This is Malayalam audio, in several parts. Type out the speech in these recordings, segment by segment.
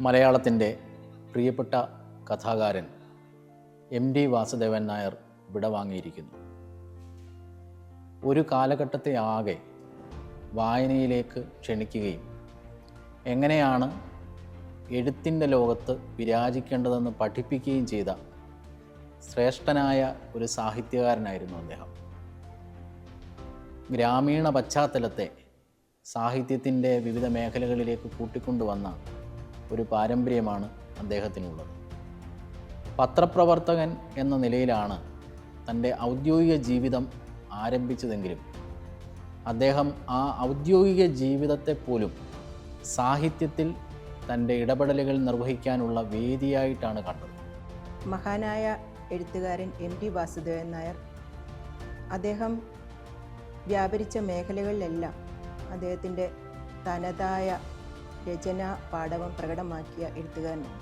മലയാളത്തിൻ്റെ പ്രിയപ്പെട്ട കഥാകാരൻ MT വാസുദേവൻ നായർ വിടവാങ്ങിയിരിക്കുന്നു. ഒരു കാലഘട്ടത്തെ ആകെ വായനയിലേക്ക് ക്ഷണിക്കുകയും എങ്ങനെയാണ് എഴുത്തിൻ്റെ ലോകത്ത് വിരാജിക്കേണ്ടതെന്ന് പഠിപ്പിക്കുകയും ചെയ്ത ശ്രേഷ്ഠനായ ഒരു സാഹിത്യകാരനായിരുന്നു അദ്ദേഹം. ഗ്രാമീണ പശ്ചാത്തലത്തെ സാഹിത്യത്തിൻ്റെ വിവിധ മേഖലകളിലേക്ക് കൂട്ടിക്കൊണ്ടുവന്ന ഒരു പാരമ്പര്യമാണ് അദ്ദേഹത്തിനുള്ളത്. പത്രപ്രവർത്തകൻ എന്ന നിലയിലാണ് തൻ്റെ ഔദ്യോഗിക ജീവിതം ആരംഭിച്ചതെങ്കിലും അദ്ദേഹം ആ ഔദ്യോഗിക ജീവിതത്തെ പോലും സാഹിത്യത്തിൽ തൻ്റെ ഇടപെടലുകൾ നിർവഹിക്കാനുള്ള വേദിയായിട്ടാണ് കണ്ടത്. മഹാനായ എഴുത്തുകാരൻ MT വാസുദേവൻ നായർ അദ്ദേഹം വ്യാപരിച്ച മേഖലകളിലെല്ലാം അദ്ദേഹത്തിൻ്റെ തനതായ രചനാ പാടവം പ്രകടമാക്കിയ എഴുത്തുകാരനാണ്.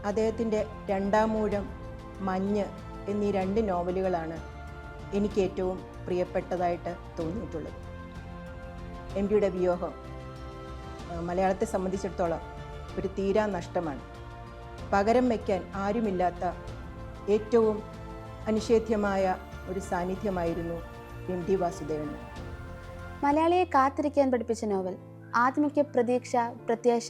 അദ്ദേഹത്തിൻ്റെ രണ്ടാമൂഴം, മഞ്ഞ് എന്നീ 2 നോവലുകളാണ് എനിക്ക് ഏറ്റവും പ്രിയപ്പെട്ടതായിട്ട് തോന്നിയിട്ടുള്ളത്. MTയുടെ വിയോഗം മലയാളത്തെ സംബന്ധിച്ചിടത്തോളം ഒരു തീരാ നഷ്ടമാണ്. പകരം വയ്ക്കാൻ ആരുമില്ലാത്ത ഏറ്റവും അനിഷേധ്യമായ ഒരു സാന്നിധ്യമായിരുന്നു MT വാസുദേവൻ. മലയാളിയെ കാത്തിരിക്കാൻ പഠിപ്പിച്ച നോവൽ, ആദ്യമൊക്കെ പ്രതീക്ഷ, പ്രത്യാശ,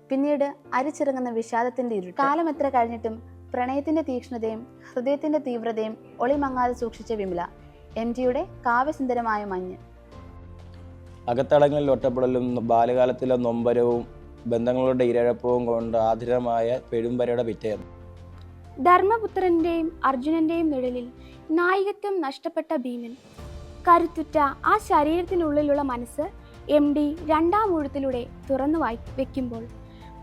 പിന്നീട് അരിച്ചിറങ്ങുന്ന വിഷാദത്തിൻ്റെ ഇരുട്ട്. കാലം എത്ര കഴിഞ്ഞിട്ടും പ്രണയത്തിൻ്റെ തീക്ഷ്ണതയും ഹൃദയത്തിൻ്റെ തീവ്രതയും ഒളിമങ്ങാതെ സൂക്ഷിച്ച വിമല, MTയുടെ കാവ്യസുന്ദരമായ മഞ്ഞ്. അകത്തളങ്ങളിൽ ഒറ്റപ്പെടലും ബാല്യകാലത്തിലെ നൊമ്പരവും ബന്ധങ്ങളുടെ ഇരഴപ്പവും കൊണ്ട് ആധിരമായ പെരുമ്പരയുടെ പിറ്റേന്ന്. ധർമ്മപുത്രൻ്റെയും അർജുനൻ്റെയും നിഴലിൽ നായികത്വം നഷ്ടപ്പെട്ട ഭീമൻ, കരുത്തുറ്റ ആ ശരീരത്തിനുള്ളിലുള്ള മനസ്സ് MT രണ്ടാം ഊഴത്തിലൂടെ തുറന്നു വെക്കുമ്പോൾ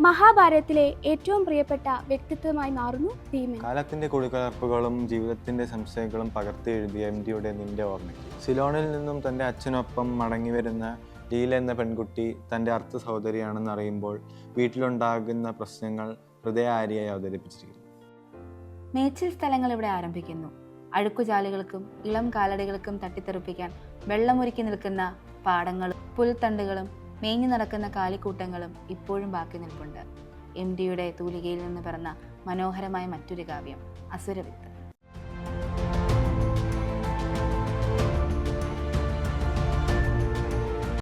മഹാഭാരതത്തിലെ ഏറ്റവും പ്രിയപ്പെട്ട വ്യക്തിത്വമായി മാറുന്നു ഭീമൻ. കാലത്തിന്റെ കുടികലർപ്പുകളും ജീവിതത്തിന്റെ സംശയങ്ങളും പകർത്തി എഴുതിയ MTയുടെ നിന്റെ ഓർമ്മയ്ക്ക്. സിലോണിൽ നിന്നും തൻ്റെ അച്ഛനൊപ്പം മടങ്ങി വരുന്ന ലീല എന്ന പെൺകുട്ടി തൻ്റെ അർത്ഥ സഹോദരിയാണെന്ന് അറിയുമ്പോൾ വീട്ടിലുണ്ടാകുന്ന പ്രശ്നങ്ങൾ ഹൃദയാരിയായി അവതരിപ്പിച്ചിരിക്കുന്നു. മേച്ചിൽ സ്ഥലങ്ങൾ ഇവിടെ ആരംഭിക്കുന്നു. അഴുക്കുചാലുകൾക്കും ഇളം കാലടികൾക്കും തട്ടിത്തെറിപ്പിക്കാൻ വെള്ളമൊരുക്കി നിൽക്കുന്ന പാടങ്ങളും പുൽത്തണ്ടുകളും മേഞ്ഞു നടക്കുന്ന കാലിക്കൂട്ടങ്ങളും ഇപ്പോഴും ബാക്കി നിൽപ്പുണ്ട്. MTയുടെ തൂലികയിൽ നിന്ന് പിറന്ന മനോഹരമായ മറ്റൊരു കാവ്യം, അസുരവിത്ത്.